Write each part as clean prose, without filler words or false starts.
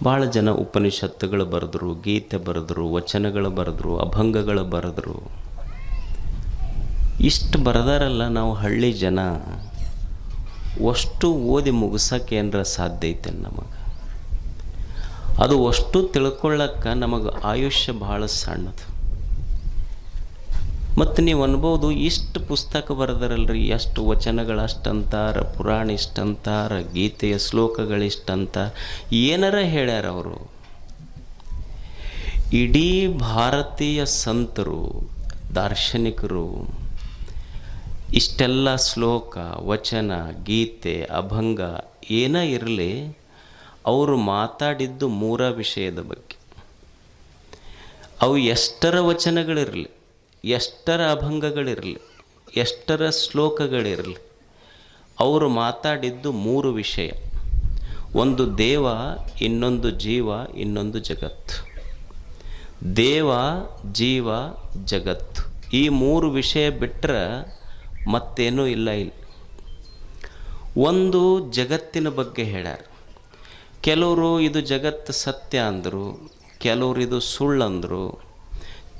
ಭಾಳ ಜನ ಉಪನಿಷತ್ತುಗಳು ಬರೆದ್ರು, ಗೀತೆ ಬರೆದ್ರು, ವಚನಗಳು ಬರೆದ್ರು, ಅಭಂಗಗಳು ಬರೆದ್ರು. ಇಷ್ಟು ಬರೆದಾರಲ್ಲ, ನಾವು ಹಳ್ಳಿ ಜನ ಅಷ್ಟು ಓದಿ ಮುಗಿಸೋಕೆ ಏನರ ಸಾಧ್ಯ ಐತೆ ನಮಗೆ? ಅದು ಅಷ್ಟು ತಿಳ್ಕೊಳ್ಳೋಕ್ಕೆ ನಮಗೆ ಆಯುಷ್ಯ ಭಾಳ ಸಣ್ಣದು. ಮತ್ತು ನೀವು ಅನ್ಬೋದು, ಇಷ್ಟು ಪುಸ್ತಕ ಬರೆದಾರಲ್ರಿ, ಎಷ್ಟು ವಚನಗಳು ಅಷ್ಟಂತಾರ, ಪುರಾಣ ಇಷ್ಟಂತಾರ, ಗೀತೆಯ ಶ್ಲೋಕಗಳಿಷ್ಟಂತ ಏನಾರ ಹೇಳ್ಯಾರ ಅವರು. ಇಡೀ ಭಾರತೀಯ ಸಂತರು, ದಾರ್ಶನಿಕರು ಇಷ್ಟೆಲ್ಲ ಶ್ಲೋಕ, ವಚನ, ಗೀತೆ, ಅಭಂಗ ಏನೇ ಇರಲಿ, ಅವರು ಮಾತಾಡಿದ್ದು 3 ವಿಷಯದ ಬಗ್ಗೆ. ಅವು ಎಷ್ಟರ ವಚನಗಳಿರಲಿ, ಎಷ್ಟರ ಅಭಂಗಗಳಿರಲಿ, ಎಷ್ಟರ ಶ್ಲೋಕಗಳಿರಲಿ, ಅವರು ಮಾತಾಡಿದ್ದು 3 ವಿಷಯ. ಒಂದು ದೇವ, ಇನ್ನೊಂದು ಜೀವ, ಇನ್ನೊಂದು ಜಗತ್ತು. ದೇವ, ಜೀವ, ಜಗತ್ತು, ಈ 3 ವಿಷಯ ಬಿಟ್ಟರೆ ಮತ್ತೇನೂ ಇಲ್ಲ. ಇಲ್ಲಿ ಒಂದು ಜಗತ್ತಿನ ಬಗ್ಗೆ ಹೇಳ್ಯಾರ. ಕೆಲವರು ಇದು ಜಗತ್ತು ಸತ್ಯ ಅಂದರು, ಕೆಲವರು ಇದು ಸುಳ್ಳು ಅಂದರು,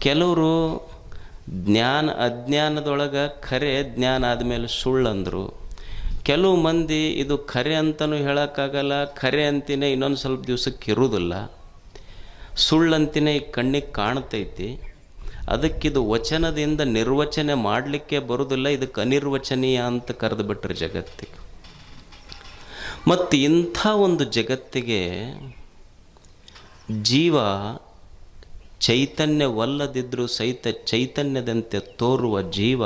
ಕೆಲವರು ಅಜ್ಞಾನದೊಳಗೆ ಖರೆ, ಜ್ಞಾನ ಆದಮೇಲೆ ಸುಳ್ಳು ಅಂದರು. ಕೆಲವು ಮಂದಿ ಇದು ಖರೆ ಅಂತಲೂ ಹೇಳೋಕ್ಕಾಗಲ್ಲ, ಖರೆ ಅಂತಿನೇ ಇನ್ನೊಂದು ಸ್ವಲ್ಪ ದಿವ್ಸಕ್ಕೆ ಇರುವುದಿಲ್ಲ, ಸುಳ್ಳಂತಿನೇ ಈ ಕಣ್ಣಿಗೆ ಕಾಣ್ತೈತಿ, ಅದಕ್ಕಿದು ವಚನದಿಂದ ನಿರ್ವಚನೆ ಮಾಡಲಿಕ್ಕೆ ಬರೋದಿಲ್ಲ, ಇದಕ್ಕೆ ಅನಿರ್ವಚನೀಯ ಅಂತ ಕರೆದು ಬಿಟ್ರೆ ಜಗತ್ತಿಗೆ. ಮತ್ತು ಇಂಥ ಒಂದು ಜಗತ್ತಿಗೆ ಜೀವ ಚೈತನ್ಯವಲ್ಲದಿದ್ದರೂ ಸಹಿತ ಚೈತನ್ಯದಂತೆ ತೋರುವ ಜೀವ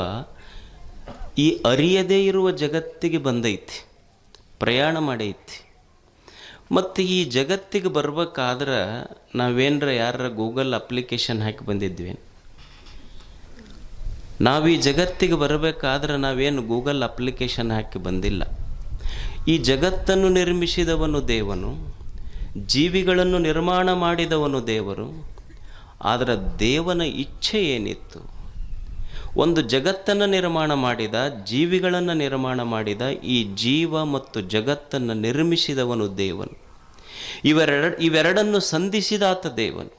ಈ ಅರಿಯದೇ ಇರುವ ಜಗತ್ತಿಗೆ ಬಂದೈತಿ, ಪ್ರಯಾಣ ಮಾಡೈತಿ. ಮತ್ತು ಈ ಜಗತ್ತಿಗೆ ಬರ್ಬೇಕಾದ್ರೆ ನಾವೇನರ ಯಾರ ಗೂಗಲ್ ಅಪ್ಲಿಕೇಶನ್ ಹಾಕಿ ಬಂದಿದ್ವಿ? ನಾವು ಈ ಜಗತ್ತಿಗೆ ಬರಬೇಕಾದ್ರೆ ನಾವೇನು ಗೂಗಲ್ ಅಪ್ಲಿಕೇಶನ್ ಹಾಕಿ ಬಂದಿಲ್ಲ. ಈ ಜಗತ್ತನ್ನು ನಿರ್ಮಿಸಿದವನು ದೇವನು, ಜೀವಿಗಳನ್ನು ನಿರ್ಮಾಣ ಮಾಡಿದವನು ದೇವರು. ಆದರೆ ದೇವನ ಇಚ್ಛೆ ಏನಿತ್ತು? ಒಂದು ಜಗತ್ತನ್ನು ನಿರ್ಮಾಣ ಮಾಡಿದ, ಜೀವಿಗಳನ್ನು ನಿರ್ಮಾಣ ಮಾಡಿದ, ಈ ಜೀವ ಮತ್ತು ಜಗತ್ತನ್ನು ನಿರ್ಮಿಸಿದವನು ದೇವನು. ಇವೆರಡನ್ನು ಸಂಧಿಸಿದಾತ ದೇವನು.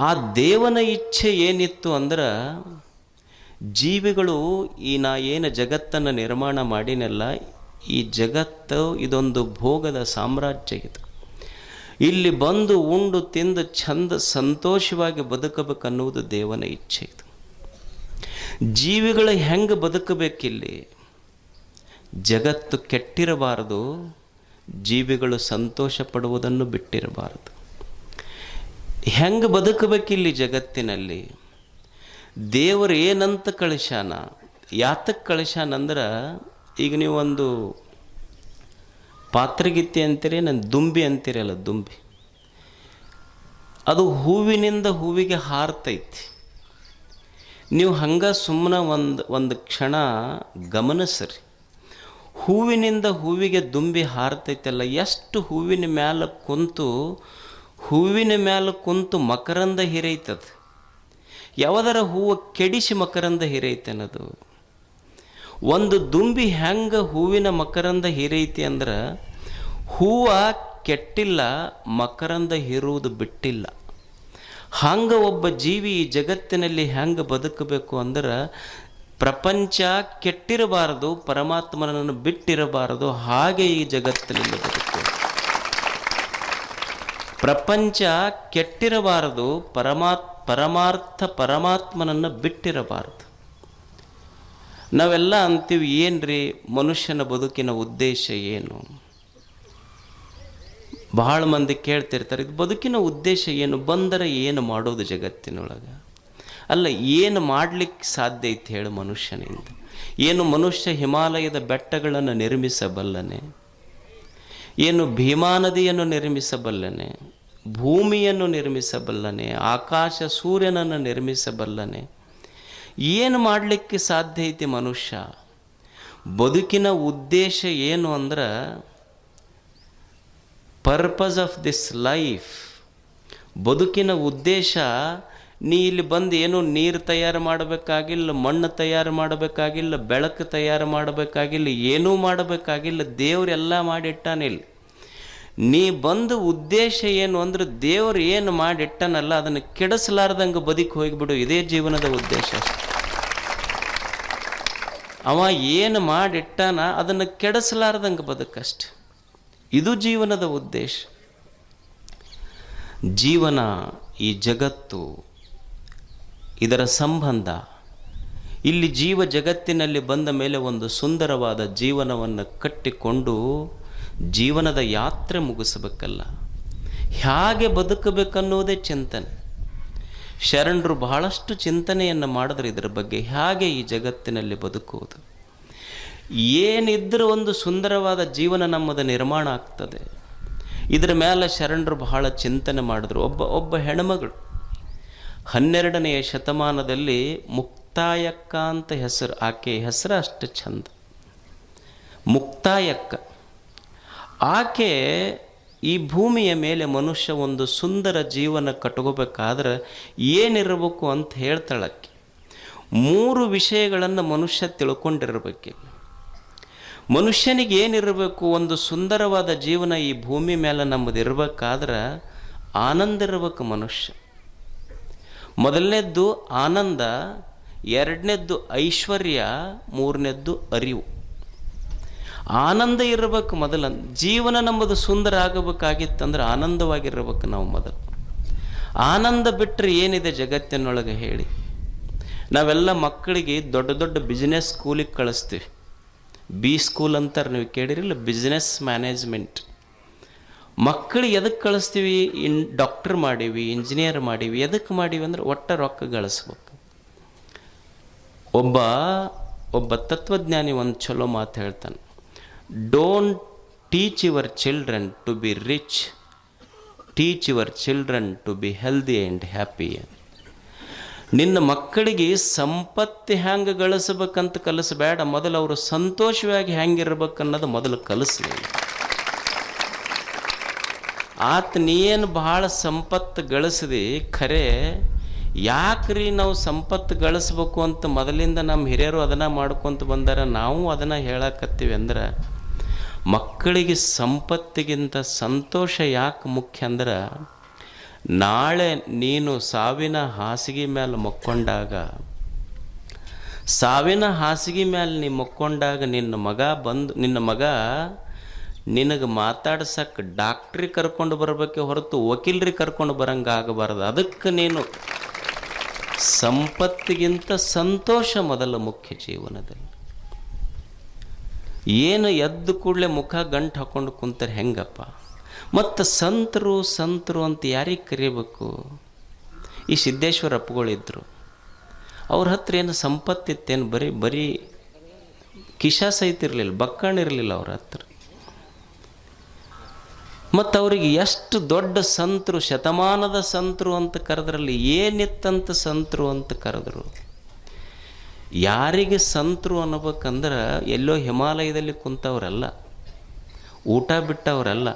ಆ ದೇವನ ಇಚ್ಛೆ ಏನಿತ್ತು ಅಂದ್ರೆ, ಜೀವಿಗಳು ಏನು ಜಗತ್ತನ್ನು ನಿರ್ಮಾಣ ಮಾಡಿನೆಲ್ಲ, ಈ ಜಗತ್ತು ಇದೊಂದು ಭೋಗದ ಸಾಮ್ರಾಜ್ಯ. ಇದು ಇಲ್ಲಿ ಬಂದು ಉಂಡು ತಿಂದು ಚಂದ ಸಂತೋಷವಾಗಿ ಬದುಕಬೇಕನ್ನುವುದು ದೇವನ ಇಚ್ಛೆ. ಇದು ಜೀವಿಗಳು ಹೆಂಗೆ ಬದುಕಬೇಕಿಲ್ಲಿ? ಜಗತ್ತು ಕೆಟ್ಟಿರಬಾರದು, ಜೀವಿಗಳು ಸಂತೋಷ ಪಡುವುದನ್ನು ಬಿಟ್ಟಿರಬಾರದು. ಹೆಂಗೆ ಬದುಕಬೇಕಿಲ್ಲಿ ಜಗತ್ತಿನಲ್ಲಿ? ದೇವರು ಏನಂತ ಕಳಿಸ್ಯಾನ, ಯಾತಕ್ಕೆ ಕಳಿಸ್ಯಾನಂದ್ರೆ, ಈಗ ನೀವು ಒಂದು ಪಾತ್ರಗಿತ್ತಿ ಅಂತೀರಿ, ನಾನು ದುಂಬಿ ಅಂತೀರಲ್ಲ, ದುಂಬಿ ಅದು ಹೂವಿನಿಂದ ಹೂವಿಗೆ ಹಾರ್ತೈತಿ. ನೀವು ಹಂಗೆ ಸುಮ್ಮನೆ ಒಂದು ಕ್ಷಣ ಗಮನಿಸ್ರಿ, ಹೂವಿನಿಂದ ಹೂವಿಗೆ ದುಂಬಿ ಹಾರ್ತೈತಲ್ಲ, ಎಷ್ಟು ಹೂವಿನ ಮ್ಯಾಲೆ ಕುಂತು ಮಕರಂದ ಹಿರೈತದ. ಯಾವುದರ ಹೂವು ಕೆಡಿಸಿ ಮಕರಂದ ಹಿರೈತನದು? ಒಂದು ದುಂಬಿ ಹೆಂಗೆ ಹೂವಿನ ಮಕರಂದ ಹಿರೈತಿ ಅಂದ್ರೆ, ಹೂವು ಕೆಟ್ಟಿಲ್ಲ, ಮಕರಂದ ಹಿರುವುದು ಬಿಟ್ಟಿಲ್ಲ. ಹಂಗೆ ಒಬ್ಬ ಜೀವಿ ಈ ಜಗತ್ತಿನಲ್ಲಿ ಹೆಂಗೆ ಬದುಕಬೇಕು ಅಂದ್ರೆ, ಪ್ರಪಂಚ ಕೆಟ್ಟಿರಬಾರದು, ಪರಮಾತ್ಮನನ್ನು ಬಿಟ್ಟಿರಬಾರದು, ಹಾಗೆ ಈ ಜಗತ್ತಿನಲ್ಲಿ ಬದುಕಬೇಕು. ಪ್ರಪಂಚ ಕೆಟ್ಟಿರಬಾರದು, ಪರಮಾತ್ಮನನ್ನು ಬಿಟ್ಟಿರಬಾರದು. ನಾವೆಲ್ಲ ಅಂತೀವಿ, ಏನ್ರಿ ಮನುಷ್ಯನ ಬದುಕಿನ ಉದ್ದೇಶ ಏನು? ಬಹಳ ಮಂದಿ ಕೇಳ್ತಿರ್ತಾರೆ, ಇದು ಬದುಕಿನ ಉದ್ದೇಶ ಏನು? ಬಂದರೆ ಏನು ಮಾಡೋದು ಜಗತ್ತಿನೊಳಗೆ? ಅಲ್ಲ, ಏನು ಮಾಡಲಿಕ್ಕೆ ಸಾಧ್ಯ ಐತೆ ಹೇಳು ಮನುಷ್ಯನಿಂದ? ಏನು ಮನುಷ್ಯ ಹಿಮಾಲಯದ ಬೆಟ್ಟಗಳನ್ನು ನಿರ್ಮಿಸಬಲ್ಲನೆ? ಏನು ಭೀಮಾ ನದಿಯನ್ನು ನಿರ್ಮಿಸಬಲ್ಲನೆ? ಭೂಮಿಯನ್ನು ನಿರ್ಮಿಸಬಲ್ಲನೆ? ಆಕಾಶ ಸೂರ್ಯನನ್ನು ನಿರ್ಮಿಸಬಲ್ಲನೆ? ಏನು ಮಾಡಲಿಕ್ಕೆ ಸಾಧ್ಯ ಐತಿ ಮನುಷ್ಯ? ಬದುಕಿನ ಉದ್ದೇಶ ಏನು ಅಂದ್ರೆ, ಪರ್ಪಸ್ ಆಫ್ ದಿಸ್ ಲೈಫ್, ಬದುಕಿನ ಉದ್ದೇಶ, ನೀ ಇಲ್ಲಿ ಬಂದು ಏನು ನೀರು ತಯಾರು ಮಾಡಬೇಕಾಗಿಲ್ಲ, ಮಣ್ಣು ತಯಾರು ಮಾಡಬೇಕಾಗಿಲ್ಲ, ಬೆಳಕು ತಯಾರು ಮಾಡಬೇಕಾಗಿಲ್ಲ, ಏನೂ ಮಾಡಬೇಕಾಗಿಲ್ಲ. ದೇವರೆಲ್ಲ ಮಾಡಿಟ್ಟಾನಿಲ್ಲ. ನೀ ಬಂದ ಉದ್ದೇಶ ಏನು ಅಂದ್ರೆ ದೇವರು ಏನು ಮಾಡಿಟ್ಟನಲ್ಲ ಅದನ್ನು ಕೆಡಿಸಲಾರ್ದಂಗೆ ಬದುಕಿ ಹೋಗಿಬಿಡು, ಇದೇ ಜೀವನದ ಉದ್ದೇಶ. ಅವ ಏನು ಮಾಡಿಟ್ಟಾನ ಅದನ್ನು ಕೆಡಿಸಲಾರ್ದಂಗೆ ಬದುಕಷ್ಟೆ, ಇದು ಜೀವನದ ಉದ್ದೇಶ. ಜೀವನ, ಈ ಜಗತ್ತು, ಇದರ ಸಂಬಂಧ, ಇಲ್ಲಿ ಜೀವ ಜಗತ್ತಿನಲ್ಲಿ ಬಂದ ಮೇಲೆ ಒಂದು ಸುಂದರವಾದ ಜೀವನವನ್ನು ಕಟ್ಟಿಕೊಂಡು ಜೀವನದ ಯಾತ್ರೆ ಮುಗಿಸಬೇಕಲ್ಲ, ಹೇಗೆ ಬದುಕಬೇಕನ್ನೋದೇ ಚಿಂತನೆ. ಶರಣರು ಬಹಳಷ್ಟು ಚಿಂತನೆಯನ್ನು ಮಾಡಿದ್ರೆ ಇದರ ಬಗ್ಗೆ, ಹೇಗೆ ಈ ಜಗತ್ತಿನಲ್ಲಿ ಬದುಕುವುದು, ಏನಿದ್ರೂ ಒಂದು ಸುಂದರವಾದ ಜೀವನ ನಮ್ಮದು ನಿರ್ಮಾಣ ಆಗ್ತದೆ. ಇದರ ಮೇಲೆ ಶರಣರು ಬಹಳ ಚಿಂತನೆ ಮಾಡಿದ್ರು. ಒಬ್ಬ ಹೆಣ್ಮಗಳು 12ನೇ ಶತಮಾನದಲ್ಲಿ ಮುಕ್ತಾಯಕ್ಕ ಅಂತ ಹೆಸರು, ಆಕೆ ಹೆಸರು ಅಷ್ಟು ಚಂದ, ಮುಕ್ತಾಯಕ್ಕ. ಆಕೆ ಈ ಭೂಮಿಯ ಮೇಲೆ ಮನುಷ್ಯ ಒಂದು ಸುಂದರ ಜೀವನ ಕಟ್ಕೋಬೇಕಾದ್ರೆ ಏನಿರಬೇಕು ಅಂತ ಹೇಳ್ತಾಳಕ್ಕೆ. 3 ವಿಷಯಗಳನ್ನು ಮನುಷ್ಯ ತಿಳ್ಕೊಂಡಿರಬೇಕು. ಮನುಷ್ಯನಿಗೆ ಏನಿರಬೇಕು, ಒಂದು ಸುಂದರವಾದ ಜೀವನ ಈ ಭೂಮಿ ಮೇಲೆ ನಮ್ಮದು ಇರಬೇಕಾದ್ರೆ ಆನಂದ ಇರಬೇಕು ಮನುಷ್ಯ. ಮೊದಲನೇದ್ದು ಆನಂದ, 2ನೇದ್ದು ಐಶ್ವರ್ಯ, 3ನೇದ್ದು ಅರಿವು. ಆನಂದ ಇರಬೇಕು ಮೊದಲ. ಜೀವನ ನಮ್ಮದು ಸುಂದರ ಆಗಬೇಕಾಗಿತ್ತಂದ್ರೆ ಆನಂದವಾಗಿರ್ಬೇಕು ನಾವು ಮೊದಲು. ಆನಂದ ಬಿಟ್ಟರೆ ಏನಿದೆ ಜಗತ್ತಿನೊಳಗೆ ಹೇಳಿ? ನಾವೆಲ್ಲ ಮಕ್ಕಳಿಗೆ ದೊಡ್ಡ ದೊಡ್ಡ ಬಿಸ್ನೆಸ್ ಸ್ಕೂಲಿಗೆ ಕಳಿಸ್ತೀವಿ. ಬಿ ಸ್ಕೂಲ್ ಅಂತಾರೆ, ನೀವು ಕೇಳಿರಿಲ್ಲ, ಬಿಸ್ನೆಸ್ ಮ್ಯಾನೇಜ್ಮೆಂಟ್. ಮಕ್ಕಳಿಗೆ ಎದಕ್ಕೆ ಕಳಿಸ್ತೀವಿ? ಡಾಕ್ಟರ್ ಮಾಡೀವಿ, ಇಂಜಿನಿಯರ್ ಮಾಡೀವಿ. ಎದಕ್ಕೆ ಮಾಡೀವಿ ಅಂದ್ರೆ ಒಟ್ಟ ರೊಕ್ಕ ಗಳಿಸ್ಬೇಕು. ಒಬ್ಬ ತತ್ವಜ್ಞಾನಿ ಒಂದು ಚಲೋ ಮಾತು ಹೇಳ್ತಾನೆ, don't teach your children to be rich, teach your children to be healthy and happy. ನಿನ್ನ ಮಕ್ಕಳಿಗೆ ಸಂಪತ್ತು ಹೆಂಗೆ ಗಳಿಸ್ಬೇಕಂತ ಕಲಿಸಬೇಡ, ಮೊದಲು ಅವರು ಸಂತೋಷವಾಗಿ ಹೆಂಗಿರ್ಬೇಕನ್ನೋದು ಮೊದಲು ಕಲಿಸ್ಲಿ. ನೀನು ಭಾಳ ಸಂಪತ್ತು ಗಳಿಸಿದಿ ಖರೆ, ಯಾಕ್ರಿ ನಾವು ಸಂಪತ್ತು ಗಳಿಸ್ಬೇಕು ಅಂತ ಮೊದಲಿಂದ ನಮ್ಮ ಹಿರಿಯರು ಅದನ್ನು ಮಾಡ್ಕೊತ ಬಂದಾರ, ನಾವು ಅದನ್ನು ಹೇಳಕತ್ತೀವಿ ಅಂದ್ರೆ, ಮಕ್ಕಳಿಗೆ ಸಂಪತ್ತಿಗಿಂತ ಸಂತೋಷ ಯಾಕೆ ಮುಖ್ಯ ಅಂದ್ರೆ, ನಾಳೆ ನೀನು ಸಾವಿನ ಹಾಸಿಗೆ ಮೇಲೆ ಮಕ್ಕೊಂಡಾಗ, ಸಾವಿನ ಹಾಸಿಗೆ ಮೇಲೆ ನೀ ಮಕ್ಕೊಂಡಾಗ ನಿನ್ನ ಮಗ ನಿನಗೆ ಮಾತಾಡ್ಸಕ್ಕೆ ಡಾಕ್ಟ್ರಿಗೆ ಕರ್ಕೊಂಡು ಬರಬೇಕೆ ಹೊರತು ವಕೀಲರಿಗೆ ಕರ್ಕೊಂಡು ಬರಂಗೆ ಆಗಬಾರ್ದು. ಅದಕ್ಕೆ ನೀನು ಸಂಪತ್ತಿಗಿಂತ ಸಂತೋಷ ಮೊದಲ ಮುಖ್ಯ ಜೀವನದಲ್ಲಿ. ಏನು ಎದ್ದು ಕೂಡಲೇ ಮುಖ ಗಂಟು ಹಾಕೊಂಡು ಕುಂತಾರೆ ಹೆಂಗಪ್ಪ? ಮತ್ತು ಸಂತರು ಅಂತ ಯಾರಿಗೆ ಕರಿಬೇಕು? ಈ ಸಿದ್ದೇಶ್ವರ ಅಪ್ಪಗಳಿದ್ರು, ಅವ್ರ ಹತ್ರ ಏನು ಸಂಪತ್ತಿತ್ತೇನು? ಬರೀ ಕಿಶಾ ಸಹಿತ ಇರಲಿಲ್ಲ, ಬಕ್ಕಣಿರಲಿಲ್ಲ ಅವ್ರ ಹತ್ರ. ಮತ್ತು ಅವರಿಗೆ ಎಷ್ಟು ದೊಡ್ಡ ಸಂತರು, ಶತಮಾನದ ಸಂತರು ಅಂತ ಕರೆದ್ರಲ್ಲಿ, ಏನಿತ್ತಂತ ಸಂತರು ಅಂತ ಕರೆದ್ರು. ಯಾರಿಗೆ ಸಂತರು ಅನ್ನಬೇಕಂದ್ರೆ ಎಲ್ಲೋ ಹಿಮಾಲಯದಲ್ಲಿ ಕುಂತವ್ರಲ್ಲ, ಊಟ ಬಿಟ್ಟವರಲ್ಲ.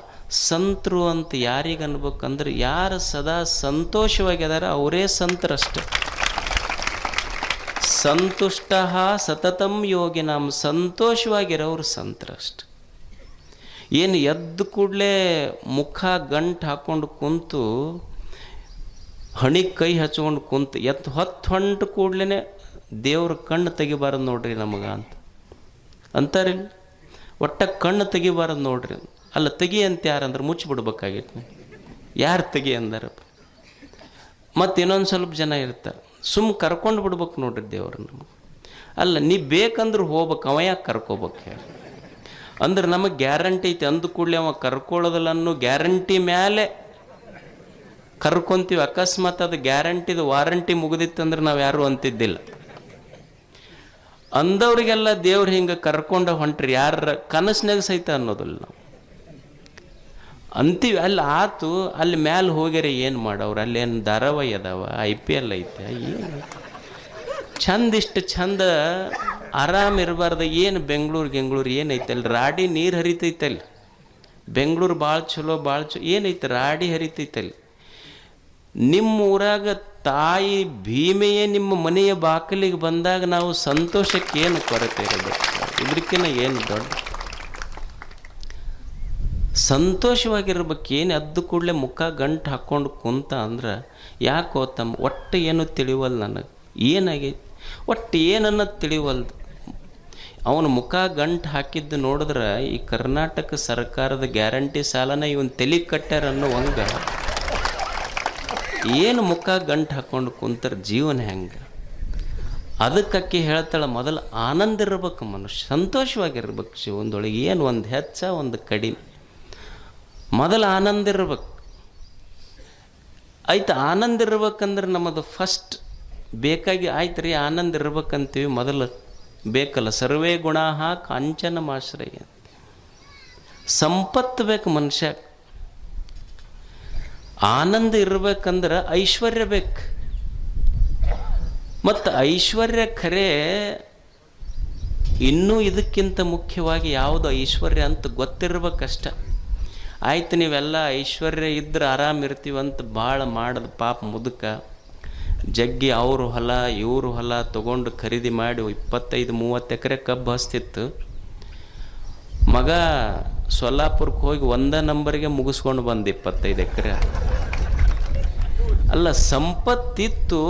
ಸಂತರು ಅಂತ ಯಾರಿಗೆ ಅನ್ಬೇಕಂದ್ರೆ ಯಾರು ಸದಾ ಸಂತೋಷವಾಗಿದಾರ ಅವರೇ ಸಂತರಷ್ಟೆ. ಸಂತುಷ್ಟ ಸತತಂ ಯೋಗಿನಾಂ, ಸಂತೋಷವಾಗಿರೋರು ಸಂತರಷ್ಟೆ. ಏನು ಎದ್ದು ಕೂಡಲೇ ಮುಖ ಗಂಟು ಹಾಕ್ಕೊಂಡು ಕುಂತು ಹಣಿಗೆ ಕೈ ಹಚ್ಕೊಂಡು ಕುಂತು ಹೊತ್ತು ಹೊಂಟು ಕೂಡಲೇ ದೇವ್ರ ಕಣ್ಣು ತೆಗಿಬಾರದು ನೋಡ್ರಿ ನಮಗೆ ಅಂತಾರಿಲ್ಲ. ಒಟ್ಟ ಕಣ್ಣು ತೆಗಿಬಾರದು ನೋಡ್ರಿ. ಅಲ್ಲ, ತೆಗಿ ಅಂತ ಯಾರಂದ್ರೆ ಮುಚ್ಚಿಬಿಡ್ಬೇಕಾಗಿತ್ತು. ಯಾರು ತೆಗಿ ಅಂದಾರಪ್ಪ? ಮತ್ತು ಇನ್ನೊಂದು ಸ್ವಲ್ಪ ಜನ ಇರ್ತಾರೆ, ಕರ್ಕೊಂಡು ಬಿಡ್ಬೇಕು ನೋಡ್ರಿ ದೇವ್ರ ನಮಗೆ. ಅಲ್ಲ, ನೀ ಬೇಕಂದ್ರೆ ಹೋಗ್ಬೇಕು, ಅವ ಯಾಕೆ ಕರ್ಕೋಬೇಕು ಹೇಳಿ? ಅಂದ್ರೆ ನಮಗೆ ಗ್ಯಾರಂಟಿ ಐತಿ, ಅಂದು ಕೂಡಲೇ ಅವ ಕರ್ಕೊಳ್ಳೋದಿಲ್ಲ ಅನ್ನೋ ಗ್ಯಾರಂಟಿ ಮೇಲೆ ಕರ್ಕೊಂತೀವಿ. ಅಕಸ್ಮಾತ್ ಅದು ಗ್ಯಾರಂಟಿದು ವಾರಂಟಿ ಮುಗಿದಿತ್ತಂದ್ರೆ ನಾವು ಯಾರು ಅಂತಿದ್ದಿಲ್ಲ. ಅಂದವ್ರಿಗೆಲ್ಲ ದೇವ್ರು ಹಿಂಗೆ ಕರ್ಕೊಂಡು ಹೊಂಟ್ರಿ, ಯಾರ ಕನಸಿನಾಗ ಸಹಿತ ಅನ್ನೋದಿಲ್ಲ ನಾವು ಅಂತೀವಿ. ಅಲ್ಲಿ ಆತು, ಅಲ್ಲಿ ಮ್ಯಾಲೆ ಹೋಗ್ಯಾರ ಏನು ಮಾಡವ್ರು? ಅಲ್ಲೇನು ಧಾರಾವಾಹಿ ಅದಾವ, IPL ಐತೆ, ಏನು ಇಷ್ಟು ಚಂದ ಆರಾಮ್ ಇರಬಾರ್ದು? ಏನು ಬೆಂಗಳೂರು ಏನೈತೆ ಅಲ್ಲಿ? ರಾಡಿ ನೀರು ಹರಿತೈತಲ್ಲಿ. ಬೆಂಗಳೂರು ಭಾಳ ಚಲೋ ಏನೈತೆ? ರಾಡಿ ಹರಿತೈತಲ್ಲಿ. ನಿಮ್ಮ ಊರಾಗ ತಾಯಿ ಭೀಮೆಯೇ ನಿಮ್ಮ ಮನೆಯ ಬಾಕಲಿಗೆ ಬಂದಾಗ ನಾವು ಸಂತೋಷಕ್ಕೆ ಏನು ಕೊರತೆ ಇರಬೇಕು? ಇದಕ್ಕಿಂತ ಏನು ದೊಡ್ಡ ಸಂತೋಷವಾಗಿರ್ಬೇಕು. ಏನು ಎದ್ದು ಕೂಡಲೇ ಮುಖ ಗಂಟು ಹಾಕ್ಕೊಂಡು ಕುಂತ ಅಂದ್ರೆ ಯಾಕೋ ತಮ್ಮ ಒಟ್ಟು ಏನು ತಿಳಿವಲ್ಲ ನನಗೆ, ಏನಾಗೈತಿ ಒಟ್ಟು ಏನನ್ನೋದು ತಿಳಿವಲ್ದು. ಅವನ ಮುಖ ಗಂಟು ಹಾಕಿದ್ದು ನೋಡಿದ್ರೆ ಈ ಕರ್ನಾಟಕ ಸರ್ಕಾರದ ಗ್ಯಾರಂಟಿ ಸಾಲನ ಇವನ್ ತಲೆ ಕಟ್ಟ್ಯಾರ ಅನ್ನೋವಂಗ ಏನು ಮುಖ ಗಂಟು ಹಾಕ್ಕೊಂಡು ಕುಂತಾರೆ ಜೀವನ ಹೆಂಗೆ. ಅದಕ್ಕೆ ಹೇಳ್ತಾಳೆ, ಮೊದಲು ಆನಂದ ಇರ್ಬೇಕು ಮನುಷ್ಯ, ಸಂತೋಷವಾಗಿರ್ಬೇಕು ಜೀವನದೊಳಗೆ. ಏನು ಒಂದು ಹೆಚ್ಚ ಒಂದು ಕಡಿಮೆ, ಮೊದಲು ಆನಂದ ಇರ್ಬೇಕು. ಆಯ್ತು, ಆನಂದ ಇರ್ಬೇಕಂದ್ರೆ ನಮ್ಮದು ಫಸ್ಟ್ ಬೇಕಾಗಿ ಆಯ್ತು ರೀ ಆನಂದ ಇರ್ಬೇಕಂತೀವಿ. ಮೊದಲು ಬೇಕಲ್ಲ, ಸರ್ವೇ ಗುಣಾಃ ಕಾಂಚನಮಾಶ್ರಯ, ಸಂಪತ್ತು ಬೇಕು ಮನುಷ್ಯ. ಆನಂದ ಇರ್ಬೇಕಂದ್ರೆ ಐಶ್ವರ್ಯ ಬೇಕು. ಮತ್ತು ಐಶ್ವರ್ಯ ಖರೆ ಇನ್ನೂ ಇದಕ್ಕಿಂತ ಮುಖ್ಯವಾಗಿ ಯಾವುದು ಐಶ್ವರ್ಯ ಅಂತ ಗೊತ್ತಿರ್ಬೇಕಷ್ಟ. ಆಯ್ತು, ನೀವೆಲ್ಲ ಐಶ್ವರ್ಯ ಇದ್ರೆ ಆರಾಮಿರ್ತೀವಂತ ಭಾಳ ಮಾಡೋದು ಪಾಪ ಮುದುಕ. ಜಗ್ಗಿ ಅವರು ಹೊಲ ಇವರು ಹೊಲ ತೊಗೊಂಡು ಖರೀದಿ ಮಾಡಿ 25-30 ಎಕರೆ ಕಬ್ಬು ಹಸ್ತಿತ್ತು. ಮಗ ಸೊಲ್ಲಾಪುರಕ್ಕೆ ಹೋಗಿ 1 ನಂಬರ್ಗೆ ಮುಗಿಸ್ಕೊಂಡು ಬಂದು 25 ಎಕರೆ. ಅಲ್ಲ, ಸಂಪತ್ತಿತ್ತು,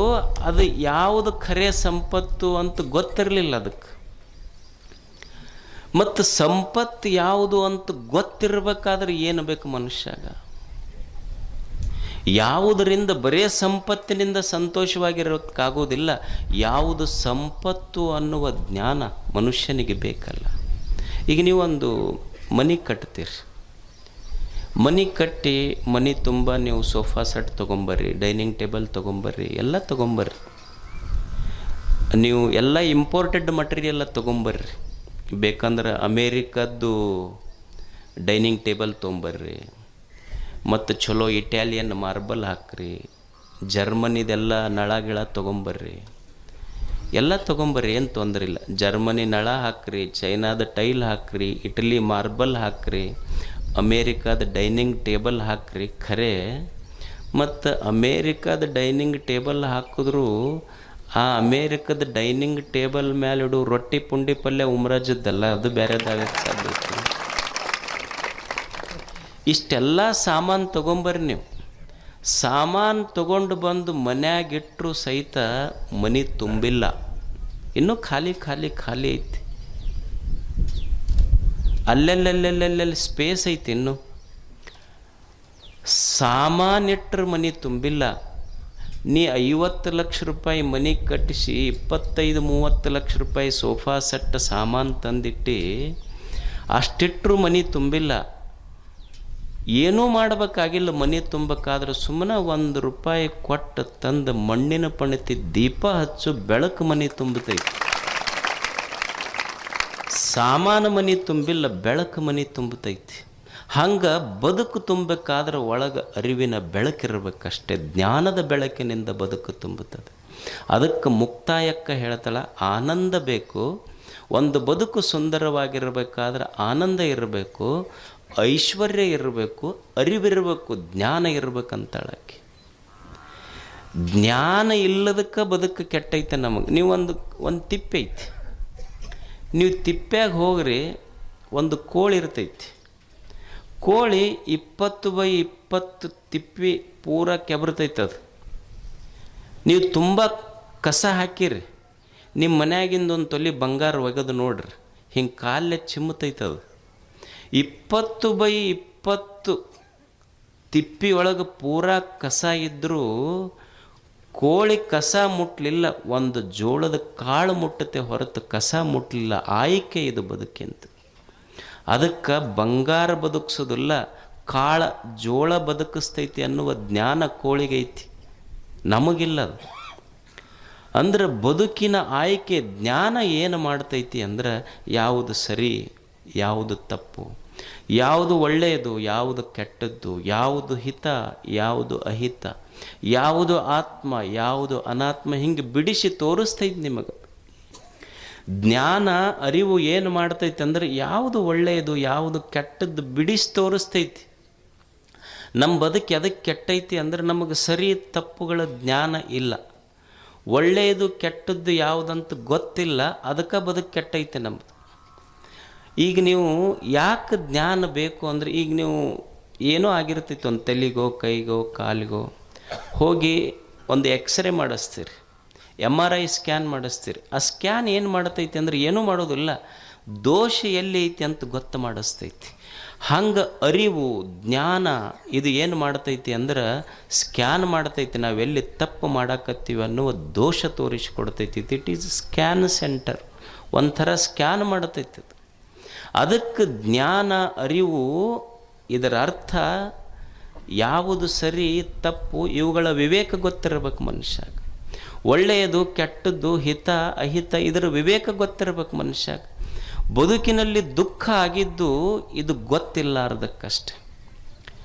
ಅದು ಯಾವುದು ಖರೆ ಸಂಪತ್ತು ಅಂತ ಗೊತ್ತಿರಲಿಲ್ಲ ಅದಕ್ಕೆ. ಮತ್ತು ಸಂಪತ್ತು ಯಾವುದು ಅಂತ ಗೊತ್ತಿರಬೇಕಾದ್ರೆ ಏನು ಬೇಕು ಮನುಷ್ಯಾಗ? ಯಾವುದರಿಂದ ಬರೇ ಸಂಪತ್ತಿನಿಂದ ಸಂತೋಷವಾಗಿರೋಕ್ಕಾಗೋದಿಲ್ಲ, ಯಾವುದು ಸಂಪತ್ತು ಅನ್ನುವ ಜ್ಞಾನ ಮನುಷ್ಯನಿಗೆ ಬೇಕಲ್ಲ. ಈಗ ನೀವೊಂದು ಮನೆ ಕಟ್ತೀರಿ, ಮನೆ ಕಟ್ಟಿ ಮನೆ ತುಂಬ ನೀವು ಸೋಫಾ ಸೆಟ್ ತೊಗೊಂಬರ್ರಿ, ಡೈನಿಂಗ್ ಟೇಬಲ್ ತೊಗೊಂಬರ್ರಿ, ಎಲ್ಲ ತೊಗೊಂಬರ್ರಿ. ನೀವು ಎಲ್ಲ ಇಂಪೋರ್ಟೆಡ್ ಮಟೀರಿಯಲ್ಲ ತೊಗೊಂಬರ್ರಿ. ಬೇಕಂದ್ರೆ ಅಮೇರಿಕದ್ದು ಡೈನಿಂಗ್ ಟೇಬಲ್ ತೊಗೊಂಬರ್ರಿ, ಮತ್ತು ಚಲೋ ಇಟ್ಯಾಲಿಯನ್ ಮಾರ್ಬಲ್ ಹಾಕ್ರಿ, ಜರ್ಮನಿದೆಲ್ಲ ನಳ ಗಿಳ ತೊಗೊಂಬರ್ರಿ, ಎಲ್ಲ ತೊಗೊಂಬರ್ರಿ, ಏನು ತೊಂದರೆ ಇಲ್ಲ. ಜರ್ಮನಿ ನಳ ಹಾಕ್ರಿ, ಚೈನಾದ ಟೈಲ್ ಹಾಕ್ರಿ, ಇಟಲಿ ಮಾರ್ಬಲ್ ಹಾಕ್ರಿ, ಅಮೇರಿಕಾದ ಡೈನಿಂಗ್ ಟೇಬಲ್ ಹಾಕ್ರಿ. ಖರೆ ಮತ್ತು ಅಮೇರಿಕಾದ ಡೈನಿಂಗ್ ಟೇಬಲ್ ಹಾಕಿದ್ರೂ ಆ ಅಮೇರಿಕದ ಡೈನಿಂಗ್ ಟೇಬಲ್ ಮೇಲೆ ಇಡು ರೊಟ್ಟಿ ಪುಂಡಿ ಪಲ್ಯ ಉಮ್ರಾಜದ್ದಲ್ಲ, ಅದು ಬೇರೆದಾಗಕ್ಕೆ ಸಾಧ್ಯ ಐತಿ. ಇಷ್ಟೆಲ್ಲ ಸಾಮಾನು ತೊಗೊಂಬರ್ರಿ. ನೀವು ಸಾಮಾನು ತೊಗೊಂಡು ಬಂದು ಮನ್ಯಾಗಿಟ್ಟರು ಸಹಿತ ಮನೆ ತುಂಬಿಲ್ಲ, ಇನ್ನೂ ಖಾಲಿ ಖಾಲಿ ಖಾಲಿ ಐತಿ. ಅಲ್ಲೆಲ್ಲೆಲ್ಲೆಲ್ಲೆಲ್ಲಿ ಸ್ಪೇಸ್ ಐತಿ. ಇನ್ನು ಸಾಮಾನಿಟ್ರ ಮನೆ ತುಂಬಿಲ್ಲ. ನೀ 50 ಲಕ್ಷ ರೂಪಾಯಿ ಮನೆ ಕಟ್ಟಿಸಿ 25-30 ಲಕ್ಷ ರೂಪಾಯಿ ಸೋಫಾ ಸೆಟ್ ಸಾಮಾನು ತಂದಿಟ್ಟು ಅಷ್ಟಿಟ್ಟರು ಮನೆ ತುಂಬಿಲ್ಲ. ಏನೂ ಮಾಡಬೇಕಾಗಿಲ್ಲ ಮನೆ ತುಂಬಬೇಕಾದ್ರೆ, ಸುಮ್ಮನೆ ₹1 ಕೊಟ್ಟು ತಂದು ಮಣ್ಣಿನ ಪಣತಿ ದೀಪ ಹಚ್ಚು, ಬೆಳಕು ಮನೆ ತುಂಬತೈತಿ. ಸಾಮಾನು ಮನೆ ತುಂಬಿಲ್ಲ, ಬೆಳಕು ಮನೆ ತುಂಬತೈತಿ. ಹಂಗೆ ಬದುಕು ತುಂಬಬೇಕಾದ್ರೆ ಒಳಗೆ ಅರಿವಿನ ಬೆಳಕಿರ್ಬೇಕಷ್ಟೇ, ಜ್ಞಾನದ ಬೆಳಕಿನಿಂದ ಬದುಕು ತುಂಬುತ್ತದೆ. ಅದಕ್ಕೆ ಮುಕ್ತಾಯಕ್ಕೆ ಹೇಳ್ತಾಳೆ, ಆನಂದ ಬೇಕು. ಒಂದು ಬದುಕು ಸುಂದರವಾಗಿರಬೇಕಾದ್ರೆ ಆನಂದ ಇರಬೇಕು, ಐಶ್ವರ್ಯ ಇರಬೇಕು, ಅರಿವಿರಬೇಕು, ಜ್ಞಾನ ಇರಬೇಕಂತಾಳಕ್ಕೆ. ಜ್ಞಾನ ಇಲ್ಲದಕ್ಕೆ ಬದುಕು ಕೆಟ್ಟೈತೆ ನಮಗೆ. ನೀವು ಒಂದು ತಿಪ್ಪೆ ಐತಿ, ನೀವು ತಿಪ್ಪ್ಯಾಗ ಹೋಗ್ರಿ, ಒಂದು ಕೋಳಿ ಇರ್ತೈತಿ. ಕೋಳಿ 20x20 ತಿಪ್ಪಿ ಪೂರ ಕೆಬರ್ತೈತದು. ನೀವು ತುಂಬ ಕಸ ಹಾಕಿರಿ, ನಿಮ್ಮ ಮನ್ಯಾಗಿಂದ ಒಂದು ತೊಲಿ ಬಂಗಾರ ಒಗೆದು ನೋಡ್ರಿ, ಹಿಂಗೆ ಕಾಲೇ ಚಿಮ್ಮತೈತದು. 20x20 ತಿಪ್ಪಿ ಒಳಗೆ ಪೂರ ಕಸ ಇದ್ದರೂ ಕೋಳಿ ಕಸ ಮುಟ್ಟಲಿಲ್ಲ, ಒಂದು ಜೋಳದ ಕಾಳು ಮುಟ್ಟತೆ ಹೊರತು ಕಸ ಮುಟ್ಟಲಿಲ್ಲ. ಆಯ್ಕೆ ಇದು ಬದುಕಿಂತ. ಅದಕ್ಕೆ ಬಂಗಾರ ಬದುಕಿಸೋದಿಲ್ಲ, ಕಾಳ ಜೋಳ ಬದುಕಿಸ್ತೈತಿ ಅನ್ನುವ ಜ್ಞಾನ ಕೋಳಿಗೈತಿ, ನಮಗಿಲ್ಲ. ಅಂದ್ರೆ ಬದುಕಿನ ಆಯ್ಕೆ ಜ್ಞಾನ ಏನು ಮಾಡ್ತೈತಿ ಅಂದ್ರೆ ಯಾವುದು ಸರಿ, ಯಾವುದು ತಪ್ಪು, ಯಾವುದು ಒಳ್ಳೆಯದು, ಯಾವುದು ಕೆಟ್ಟದ್ದು, ಯಾವುದು ಹಿತ, ಯಾವುದು ಅಹಿತ, ಯಾವುದು ಆತ್ಮ, ಯಾವುದು ಅನಾತ್ಮ, ಹಿಂಗೆ ಬಿಡಿಸಿ ತೋರಿಸ್ತೈತಿ ನಿಮಗೆ. ಜ್ಞಾನ ಅರಿವು ಏನು ಮಾಡ್ತೈತಿ ಅಂದ್ರೆ ಯಾವುದು ಒಳ್ಳೆಯದು, ಯಾವುದು ಕೆಟ್ಟದ್ದು ಬಿಡಿಸಿ ತೋರಿಸ್ತೈತಿ. ನಮ್ಮ ಬದುಕು ಎದಕ್ಕೆ ಕೆಟ್ಟೈತಿ ಅಂದ್ರೆ ನಮಗೆ ಸರಿ ತಪ್ಪುಗಳ ಜ್ಞಾನ ಇಲ್ಲ, ಒಳ್ಳೆಯದು ಕೆಟ್ಟದ್ದು ಯಾವುದಂತ ಗೊತ್ತಿಲ್ಲ, ಅದಕ್ಕೆ ಬದುಕು ಕೆಟ್ಟೈತೆ ನಮ್ಮದು. ಈಗ ನೀವು ಯಾಕೆ ಜ್ಞಾನ ಬೇಕು ಅಂದರೆ, ಈಗ ನೀವು ಏನೋ ಆಗಿರ್ತೈತೆ ಒಂದು ತಲೆಗೋ ಕೈಗೋ ಕಾಲಿಗೋ, ಹೋಗಿ ಒಂದು ಎಕ್ಸ್ರೇ ಮಾಡಿಸ್ತೀರಿ, MRI ಸ್ಕ್ಯಾನ್ ಮಾಡಿಸ್ತೀರಿ. ಆ ಸ್ಕ್ಯಾನ್ ಏನು ಮಾಡ್ತೈತಿ ಅಂದರೆ ಏನೂ ಮಾಡೋದಿಲ್ಲ, ದೋಷ ಎಲ್ಲಿ ಐತಿ ಅಂತ ಗೊತ್ತು ಮಾಡಿಸ್ತೈತಿ. ಹಂಗೆ ಅರಿವು ಜ್ಞಾನ ಇದು ಏನು ಮಾಡ್ತೈತಿ ಅಂದ್ರೆ ಸ್ಕ್ಯಾನ್ ಮಾಡ್ತೈತಿ, ನಾವೆಲ್ಲಿ ತಪ್ಪು ಮಾಡಾಕತ್ತೀವಿ ಅನ್ನುವ ದೋಷ ತೋರಿಸಿಕೊಡ್ತೈತಿ. ಇಟ್ ಈಸ್ ಸ್ಕ್ಯಾನ್ ಸೆಂಟರ್, ಒಂಥರ ಸ್ಕ್ಯಾನ್ ಮಾಡ್ತೈತಿ ಅದು. ಅದಕ್ಕೆ ಜ್ಞಾನ ಅರಿವು, ಇದರ ಅರ್ಥ ಯಾವುದು ಸರಿ ತಪ್ಪು ಇವುಗಳ ವಿವೇಕ ಗೊತ್ತಿರಬೇಕು ಮನುಷ್ಯಾಗ. ಒಳ್ಳೆಯದು ಕೆಟ್ಟದ್ದು ಹಿತ ಅಹಿತ ಇದರ ವಿವೇಕ ಗೊತ್ತಿರಬೇಕು ಮನುಷ್ಯಾಗ. ಬದುಕಿನಲ್ಲಿ ದುಃಖ ಆಗಿದ್ದು ಇದು ಗೊತ್ತಿಲ್ಲಾರ್ದಕ್ಕಷ್ಟೆ.